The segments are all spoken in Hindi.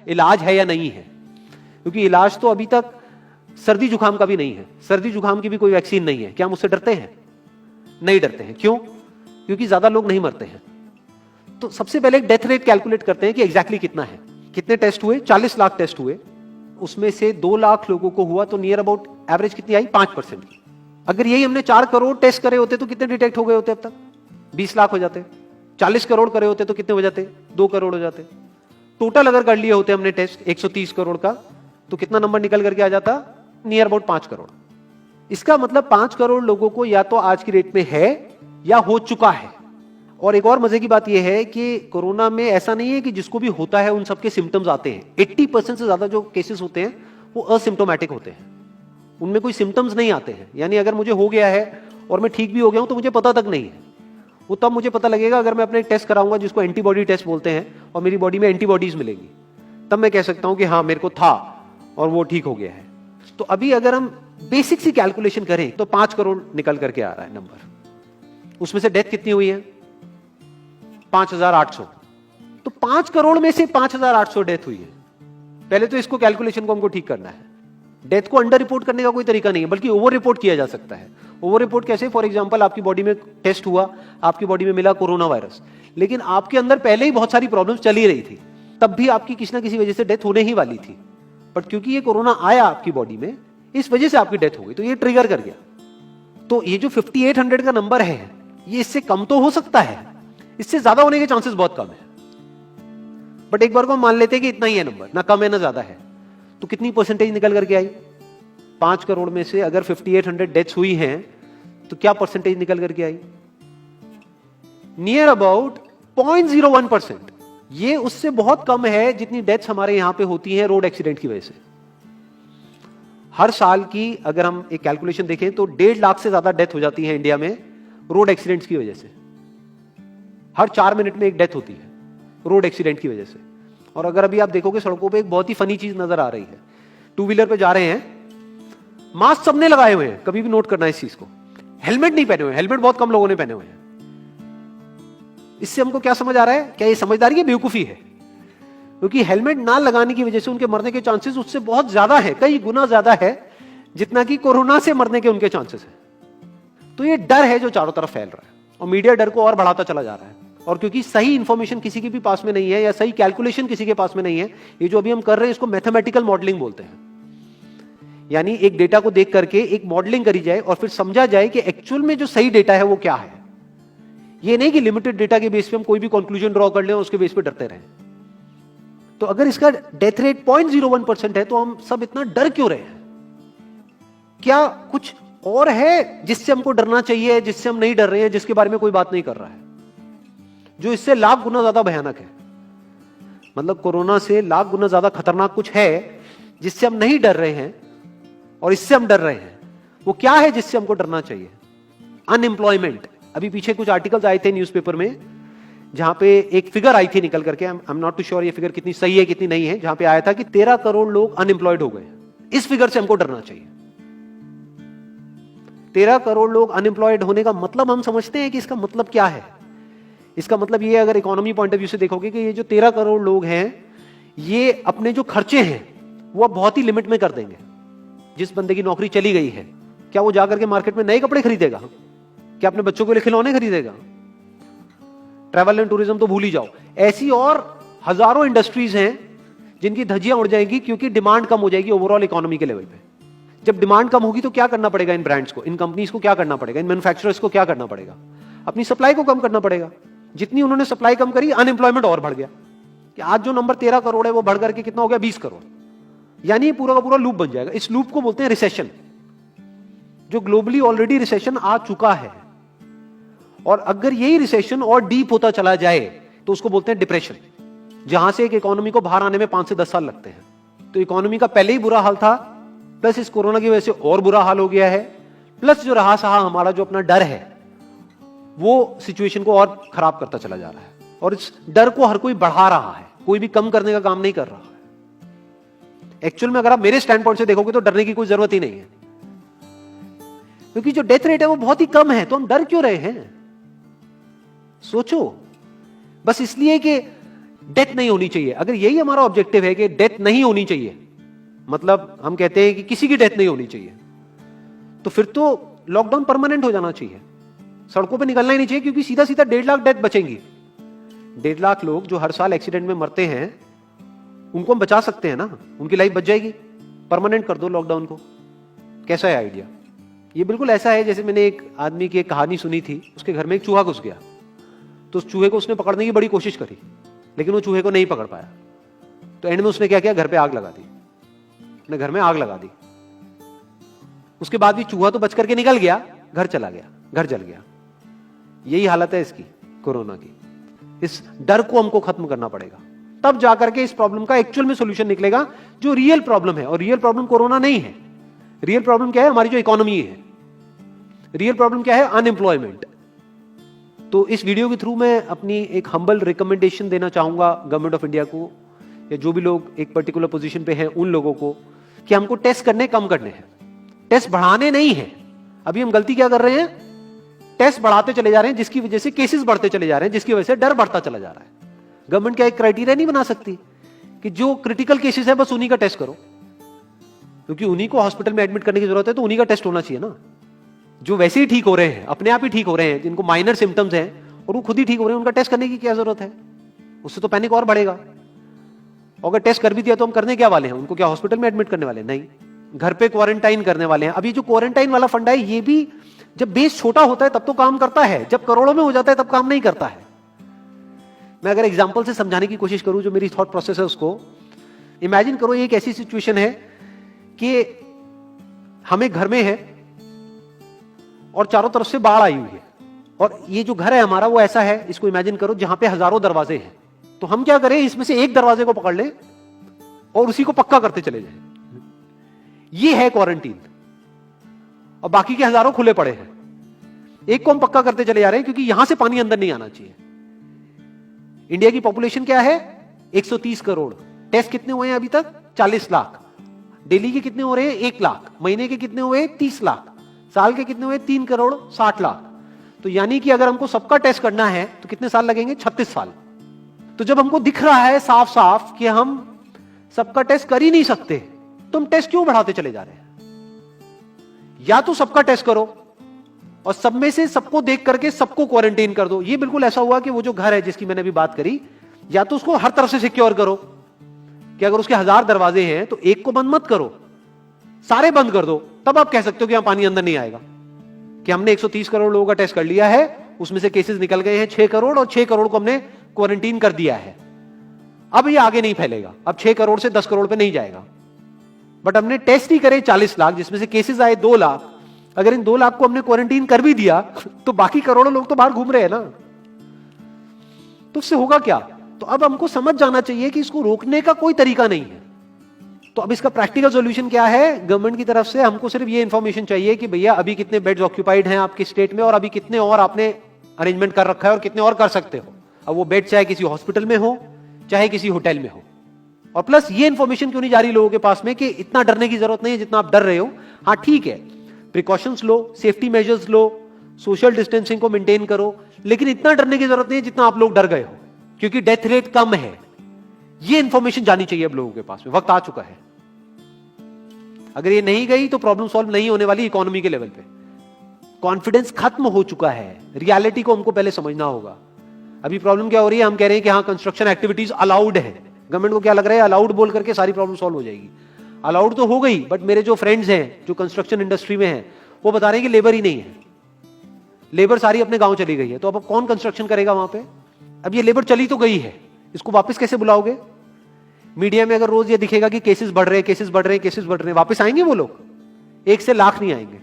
इलाज है या नहीं है, क्योंकि इलाज तो अभी तक सर्दी जुकाम का भी नहीं है, सर्दी जुकाम की भी कोई वैक्सीन नहीं है। क्या हम उससे डरते हैं? नहीं डरते हैं। क्यों? क्योंकि ज्यादा लोग नहीं मरते हैं। तो सबसे पहले डेथ रेट कैलकुलेट करते हैं कि एग्जैक्टली कितना है। कितने टेस्ट हुए? 40 लाख टेस्ट हुए, उसमें से 2 लाख लोगों को हुआ, तो नियर अबाउट एवरेज कितनी आई? 5%। अगर यही हमने 4 करोड़ टेस्ट करे होते तो कितने डिटेक्ट हो गए होते अब तक? 20 लाख हो जाते। 40 करोड़ करे होते तो कितने हो जाते? 2 करोड़ हो जाते। टोटल अगर कर लिए होते हमने टेस्ट 130 करोड़ का, तो कितना नंबर निकल करके आ जाता? Near about 5 crore. इसका मतलब 5 करोड़ लोगों को या तो आज की डेट में है या हो चुका है। और एक और मजे की बात यह है कि कोरोना में ऐसा नहीं है कि जिसको भी होता है उन सबके सिम्टम्स आते हैं। 80% से ज्यादा जो केसेस होते हैं वो असिम्टोमेटिक होते हैं, उनमें कोई सिम्टम्स नहीं आते हैं। यानी अगर मुझे हो गया है और मैं ठीक भी हो गया हूं तो मुझे पता तक नहीं है। वो तब मुझे पता लगेगा अगर मैं अपने टेस्ट कराऊंगा जिसको एंटीबॉडी टेस्ट बोलते हैं, और मेरी बॉडी में एंटीबॉडीज मिलेगी, तब मैं कह सकता हूं कि हाँ मेरे को था और वो ठीक हो गया है। तो अभी अगर हम बेसिक सी कैलकुलेशन करें तो 5 करोड़ निकल करके आ रहा है नंबर। उसमें से डेथ कितनी हुई है? 5,800। तो 5 करोड़ में से 5,800 डेथ हुई है। पहले तो इसको कैलकुलेशन को हमको ठीक करना है। डेथ को अंडर रिपोर्ट करने का कोई तरीका नहीं है, बल्कि ओवर रिपोर्ट किया जा सकता है। ओवर रिपोर्ट कैसे? फॉर एग्जांपल आपकी बॉडी में टेस्ट हुआ, आपकी बॉडी में मिला कोरोना वायरस, लेकिन आपके अंदर पहले ही बहुत सारी प्रॉब्लम्स चली रही थी, तब भी आपकी किसी ना किसी वजह से डेथ होने ही वाली थी, बट क्योंकि ये कोरोना आया आपकी बॉडी में, इस वजह से आपकी डेथ हो गई, तो ये ट्रिगर कर गया। तो ये जो 5800 का नंबर है, ये इससे कम तो हो सकता है, इससे ज्यादा होने के चांसेस बहुत कम है। बट एक बार को हम मान लेते हैं कि इतना ही है नंबर, ना कम है ना ज्यादा है, तो कितनी परसेंटेज निकल करके आई? 5 करोड़ में से अगर 5800 डेथ्स हुई हैं तो क्या परसेंटेज निकल करके आई? Near about 0.01%। ये उससे बहुत कम है जितनी डेथ्स हमारे यहां पे होती हैं रोड एक्सीडेंट की वजह से। हर साल की अगर हम एक कैलकुलेशन देखें तो 1.5 लाख से ज्यादा डेथ हो जाती है इंडिया में रोड एक्सीडेंट्स की वजह से। हर 4 मिनट में एक डेथ होती है रोड एक्सीडेंट की वजह से। और अगर अभी आप देखोगे सड़कों पे एक बहुत ही फनी चीज नजर आ रही है, 2 व्हीलर पे जा रहे हैं, मास्क सबने लगाए हुए हैं, कभी भी नोट करना इस चीज को। हेलमेट नहीं पहने हुए, हेलमेट बहुत कम लोगों ने पहने हुए हैं। इससे हमको क्या समझ आ रहा है? क्या ये समझदारी है, बेवकूफी है? क्योंकि हेलमेट ना लगाने की वजह से उनके मरने के चांसेस उससे बहुत ज्यादा है, कई गुना ज्यादा है जितना कि कोरोना से मरने के उनके चांसेस है। तो ये डर है जो चारों तरफ फैल रहा है, और मीडिया डर को और बढ़ाता चला जा रहा है। और क्योंकि सही इंफॉर्मेशन किसी के भी पास में नहीं है, या सही कैलकुलेशन किसी के पास में नहीं है, ये जो अभी हम कर रहे हैं इसको मैथमेटिकल मॉडलिंग बोलते हैं। यानी एक डेटा को देख करके एक मॉडलिंग करी जाए और फिर समझा जाए कि एक्चुअल में जो सही डेटा है वो क्या है। ये नहीं कि लिमिटेड डेटा के बेस पे हम कोई भी कंक्लूजन ड्रॉ कर लें और उसके बेस पे डरते रहें। तो अगर इसका डेथ रेट 0.01% है तो हम सब इतना डर क्यों रहे हैं? क्या कुछ और है जिससे हमको डरना चाहिए, जिससे हम नहीं डर रहे हैं, जिसके बारे में कोई बात नहीं कर रहा है, जो इससे लाख गुना ज्यादा भयानक है? मतलब कोरोना से लाख गुना ज्यादा खतरनाक कुछ है जिससे हम नहीं डर रहे हैं और इससे हम डर रहे हैं। वो क्या है जिससे हमको डरना चाहिए? अनएम्प्लॉयमेंट। अभी पीछे कुछ आर्टिकल्स आए थे न्यूज़पेपर में जहां पे एक फिगर आई थी निकल करके, I am not too sure ये फिगर कितनी सही है कितनी नहीं है, जहां पे आया था कि 13 करोड़ लोग अनएम्प्लॉयड हो गए। इस फिगर से हमको डरना चाहिए। 13 करोड़ लोग अनएम्प्लॉयड होने का मतलब हम समझते हैं कि इसका मतलब क्या है? इसका मतलब ये, अगर इकोनॉमी पॉइंट ऑफ व्यू से देखोगे, कि ये जो 13 करोड़ लोग हैं ये अपने जो खर्चे हैं वो बहुत ही लिमिट में कर देंगे। जिस बंदे की नौकरी चली गई है, क्या वो जाकर के मार्केट में नए कपड़े खरीदेगा? क्या अपने बच्चों के लिए खिलौने खरीदेगा? ट्रैवल एंड टूरिज्म तो भूल ही जाओ। ऐसी और हजारों इंडस्ट्रीज हैं जिनकी धज्जियां उड़ जाएंगी क्योंकि डिमांड कम हो जाएगी ओवरऑल इकोनॉमी के लेवल पे। जब डिमांड कम होगी तो क्या करना पड़ेगा इन ब्रांड्स को, इन कंपनीज को क्या करना पड़ेगा, इन मैन्युफैक्चरर्स को क्या करना पड़ेगा? अपनी सप्लाई को कम करना पड़ेगा। जितनी उन्होंने सप्लाई कम करी, अनएम्प्लॉयमेंट और बढ़ गया। कि आज जो नंबर 13 करोड़ है वो बढ़ करके कितना हो गया? 20 करोड़। यानी पूरा का पूरा लूप बन जाएगा। इस लूप को बोलते हैं रिसेशन, जो ग्लोबली ऑलरेडी रिसेशन आ चुका है। और अगर यही रिसेशन और डीप होता चला जाए तो उसको बोलते हैं डिप्रेशन, जहां से एक इकोनॉमी को बाहर आने में 5 से 10 साल लगते हैं। तो इकोनॉमी का पहले ही बुरा हाल था, प्लस इस कोरोना की वजह से और बुरा हाल हो गया है, प्लस जो रहा सहा हमारा जो अपना डर है वो सिचुएशन को और खराब करता चला जा रहा है। और इस डर को हर कोई बढ़ा रहा है, कोई भी कम करने का काम नहीं कर रहा है। एक्चुअल में अगर आप मेरे स्टैंड पॉइंट से देखोगे तो डरने की कोई जरूरत ही नहीं है, क्योंकि जो डेथ रेट है वो बहुत ही कम है। तो हम डर क्यों रहे हैं? सोचो। बस इसलिए कि डेथ नहीं होनी चाहिए। अगर यही हमारा ऑब्जेक्टिव है कि डेथ नहीं होनी चाहिए, मतलब हम कहते हैं कि किसी की डेथ नहीं होनी चाहिए, तो फिर तो लॉकडाउन परमानेंट हो जाना चाहिए, सड़कों पे निकलना ही नहीं चाहिए, क्योंकि सीधा सीधा 1.5 लाख डेथ बचेंगी। 1.5 लाख लोग जो हर साल एक्सीडेंट में मरते हैं, उनको हम बचा सकते हैं ना, उनकी लाइफ बच जाएगी। परमानेंट कर दो लॉकडाउन को। कैसा है आइडिया? ये बिल्कुल ऐसा है जैसे मैंने एक आदमी की एक कहानी सुनी थी, उसके घर में एक चूहा घुस गया, तो उस चूहे को उसने पकड़ने की बड़ी कोशिश करी, लेकिन वो चूहे को नहीं पकड़ पाया। तो एंड में उसने क्या किया, घर पे आग लगा दी, अपने घर में आग लगा दी। उसके बाद भी चूहा तो बच करके निकल गया, घर चला गया, घर जल गया। यही हालत है इसकी, कोरोना की। इस डर को हमको खत्म करना पड़ेगा, तब जाकर के इस प्रॉब्लम का एक्चुअल में सॉल्यूशन निकलेगा, जो रियल प्रॉब्लम है। और रियल प्रॉब्लम कोरोना नहीं है। रियल प्रॉब्लम क्या है? हमारी जो इकोनॉमी है। रियल प्रॉब्लम क्या है? अनएम्प्लॉयमेंट। तो इस वीडियो के थ्रू मैं अपनी एक हम्बल रिकमेंडेशन देना चाहूंगा गवर्नमेंट ऑफ इंडिया को, या जो भी लोग एक पर्टिकुलर पोजीशन पे हैं उन लोगों को, कि हमको टेस्ट करने कम करने हैं, टेस्ट बढ़ाने नहीं है। अभी हम गलती क्या कर रहे हैं? टेस्ट बढ़ाते चले जा रहे हैं, जिसकी वजह से केसेस बढ़ते चले जा रहे हैं, जिसकी वजह से डर बढ़ता चला जा रहा है। गवर्नमेंट क्या एक क्राइटेरिया नहीं बना सकती कि जो क्रिटिकल केसेस है बस उन्हीं का टेस्ट करो, क्योंकि उन्हीं को हॉस्पिटल में एडमिट करने की जरूरत है, तो उन्हीं का टेस्ट होना चाहिए ना। जो वैसे ही ठीक हो रहे हैं, अपने आप ही ठीक हो रहे हैं, जिनको माइनर सिम्टम्स हैं और वो खुद ही ठीक हो रहे हैं, उनका टेस्ट करने की क्या जरूरत है? उससे तो पैनिक और बढ़ेगा। और अगर टेस्ट कर भी दिया तो हम करने क्या वाले हैं? उनको क्या हॉस्पिटल में एडमिट करने वाले हैं? नहीं, घर पे क्वारंटाइन करने वाले हैं। अभी जो क्वारंटाइन वाला फंडा है, ये भी जब बेस छोटा होता है तब तो काम करता है, जब करोड़ों में हो जाता है तब काम नहीं करता है। मैं अगर एग्जांपल से समझाने की कोशिश करूं, जो मेरी थॉट प्रोसेस है उसको, इमेजिन करो एक ऐसी सिचुएशन है कि हम एक घर में है और चारों तरफ से बाढ़ आई हुई है, और ये जो घर है हमारा वो ऐसा है, इसको इमेजिन करो जहां पे हजारों दरवाजे हैं। तो हम क्या करें, इसमें से एक दरवाजे को पकड़ लें और उसी को पक्का करते चले जाएं। ये है क्वारंटीन, और बाकी के हजारों खुले पड़े हैं। एक को हम पक्का करते चले जा रहे हैं क्योंकि यहां से पानी अंदर नहीं आना चाहिए। इंडिया की पॉपुलेशन क्या है? 130 करोड़। टेस्ट कितने हुए हैं अभी तक? 40 लाख। दिल्ली के कितने हो रहे हैं? 1 लाख। महीने के कितने हुए? 30 लाख। साल के कितने हुए? 3 करोड़ 60 लाख। तो यानी कि अगर हमको सबका टेस्ट करना है तो कितने साल लगेंगे? 36 साल। तो जब हमको दिख रहा है साफ साफ कि हम सबका टेस्ट कर ही नहीं सकते, तो हम टेस्ट क्यों बढ़ाते चले जा रहे हैं? या तो सबका टेस्ट करो और सब में से सबको देख करके सबको क्वारंटाइन कर दो। ये बिल्कुल ऐसा हुआ कि वो जो घर है जिसकी मैंने अभी बात करी, या तो उसको हर तरफ से सिक्योर करो कि अगर उसके 1000 दरवाजे हैं तो एक को बंद मत करो, सारे बंद कर दो। तब आप कह सकते हो कि यहां पानी अंदर नहीं आएगा, कि हमने 130 करोड़ लोगों का टेस्ट कर लिया है, उसमें से केसेस निकल गए हैं 6 करोड़, और 6 करोड़ को हमने क्वारंटीन कर दिया है। अब ये आगे नहीं फैलेगा, अब 6 करोड़ से 10 करोड़ पे नहीं जाएगा। बट हमने टेस्ट ही करे 40 लाख, जिसमें से केसेस आए 2 लाख। अगर इन 2 लाख को हमने क्वारंटीन कर भी दिया तो बाकी करोड़ों लोग तो बाहर घूम रहे हैं ना, तो उससे होगा क्या? तो अब हमको समझ जाना चाहिए कि इसको रोकने का कोई तरीका नहीं है। तो अब इसका प्रैक्टिकल सॉल्यूशन क्या है? गवर्नमेंट की तरफ से हमको सिर्फ ये इंफॉर्मेशन चाहिए कि भैया अभी कितने बेड्स ऑक्यूपाइड हैं आपके स्टेट में, और अभी कितने और आपने अरेंजमेंट कर रखा है, और कितने और कर सकते हो। अब वो बेड चाहे किसी हॉस्पिटल में हो चाहे किसी होटल में हो। और प्लस ये इंफॉर्मेशन क्यों नहीं जा रही लोगों के पास में कि इतना डरने की जरूरत नहीं है जितना आप डर रहे हो। हाँ ठीक है, प्रिकॉशंस लो, सेफ्टी मेजर्स लो, सोशल डिस्टेंसिंग को मेंटेन करो, लेकिन इतना डरने की जरूरत नहीं है जितना आप लोग डर गए हो, क्योंकि डेथ रेट कम है। ये इंफॉर्मेशन जानी चाहिए अब लोगों के पास में, वक्त आ चुका है। अगर ये नहीं गई तो प्रॉब्लम सॉल्व नहीं होने वाली इकोनॉमी के लेवल पे। कॉन्फिडेंस खत्म हो चुका है, रियलिटी को हमको पहले समझना होगा। अभी प्रॉब्लम क्या हो रही है? हम कह रहे हैं कि हाँ कंस्ट्रक्शन एक्टिविटीज अलाउड है। गवर्नमेंट को क्या लग रहा है? अलाउड बोल करके सारी प्रॉब्लम सॉल्व हो जाएगी। अलाउड तो हो गई, बट मेरे जो फ्रेंड्स हैं जो कंस्ट्रक्शन इंडस्ट्री में हैं, वो बता रहे हैं कि लेबर ही नहीं है, लेबर सारी अपने गांव चली गई है। तो अब कौन कंस्ट्रक्शन करेगा वहां पे? अब ये लेबर चली तो गई है, इसको वापस कैसे बुलाओगे? मीडिया में अगर रोज ये दिखेगा कि केसेस बढ़ रहे हैं, केसेस बढ़ रहे हैं, केसेस बढ़ रहे हैं, वापस आएंगे वो लोग? 1 से लाख नहीं आएंगे।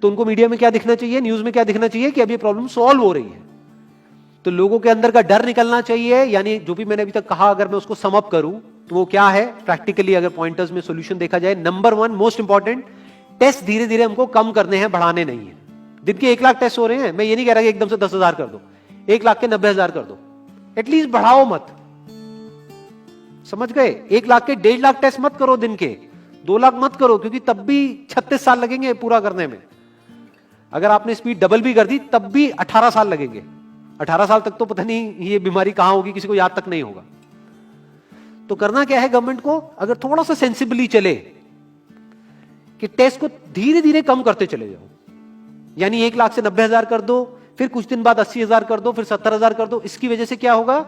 तो उनको मीडिया में क्या दिखना चाहिए, न्यूज में क्या दिखना चाहिए? कि अब ये प्रॉब्लम सॉल्व हो रही है। तो लोगों के अंदर का डर निकलना चाहिए। यानी जो भी मैंने अभी तक कहा, अगर मैं उसको सम अप करूं तो वो क्या है प्रैक्टिकली, अगर पॉइंटर्स में सॉल्यूशन देखा जाए। नंबर 1 मोस्ट इंपॉर्टेंट, टेस्ट धीरे धीरे हमको कम करने हैं, बढ़ाने नहीं है। दिन के 1 लाख टेस्ट हो रहे हैं, मैं ये नहीं कह रहा कि एकदम से 10,000 कर दो, 1 लाख के 90,000 कर दो, एटलीस्ट बढ़ाओ मत। समझ गए? 1 लाख के 1.5 लाख टेस्ट मत करो दिन के, 2 लाख मत करो, क्योंकि तब भी 36 साल लगेंगे पूरा करने में। अगर आपने स्पीड डबल भी कर दी तब भी 18 साल लगेंगे। 18 साल तक तो पता नहीं ये बीमारी कहां होगी, किसी को याद तक नहीं होगा। तो करना क्या है गवर्नमेंट को, अगर थोड़ा सा सेंसिबली चले कि टेस्ट को धीरे धीरे कम करते चले जाओ, यानी 1 लाख से 90,000 कर दो, फिर कुछ दिन बाद 80,000 कर दो, फिर 70,000 कर दो। इसकी वजह से क्या होगा,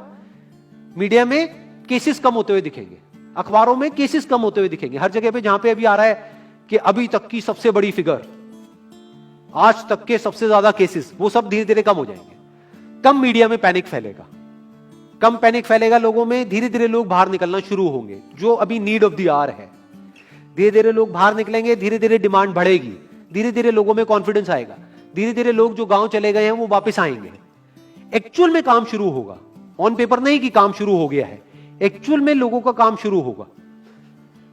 मीडिया में केसेस कम होते हुए दिखेंगे, अखबारों में केसेस कम होते हुए दिखेंगे, हर जगह पे जहां पे अभी आ रहा है कि अभी तक की सबसे बड़ी फिगर, आज तक के सबसे ज्यादा केसेस, वो सब धीरे धीरे कम हो जाएंगे। कम मीडिया में पैनिक फैलेगा, कम पैनिक फैलेगा लोगों में, धीरे धीरे लोग बाहर निकलना शुरू होंगे, जो अभी नीड ऑफ द आवर है। धीरे धीरे लोग बाहर निकलेंगे, धीरे धीरे डिमांड बढ़ेगी, धीरे धीरे लोगों में कॉन्फिडेंस आएगा, धीरे धीरे लोग जो गांव चले गए हैं वो वापस आएंगे, एक्चुअल में काम शुरू होगा। ऑन पेपर नहीं कि काम शुरू हो गया है, एक्चुअल में लोगों का काम शुरू होगा,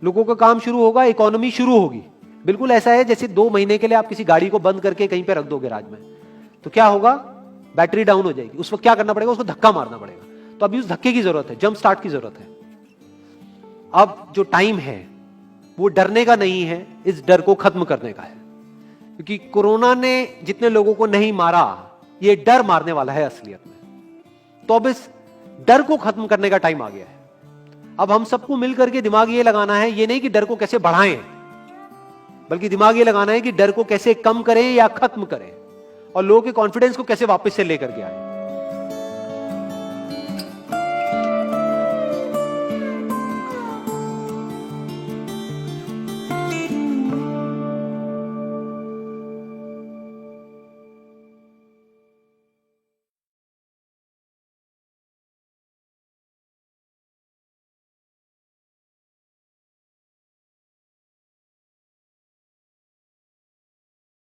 लोगों का काम शुरू होगा, इकोनॉमी शुरू होगी। बिल्कुल ऐसा है जैसे 2 महीने के लिए आप किसी गाड़ी को बंद करके कहीं पे रख दो गैराज में, तो क्या होगा, बैटरी डाउन हो जाएगी, उस वक्त क्या करना पड़ेगा, उसको धक्का मारना पड़ेगा। तो अभी उस धक्के की जरूरत है, जंप स्टार्ट की जरूरत है। अब जो टाइम है वो डरने का नहीं है, इस डर को खत्म करने का है, क्योंकि कोरोना ने जितने लोगों को नहीं मारा, ये डर मारने वाला है असलियत में। तो अब इस डर को खत्म करने का टाइम आ गया है। अब हम सबको मिलकर के दिमाग ये लगाना है, ये नहीं कि डर को कैसे बढ़ाएं, बल्कि दिमाग ये लगाना है कि डर को कैसे कम करें या खत्म करें, और लोगों के कॉन्फिडेंस को कैसे वापस से लेकर के आए।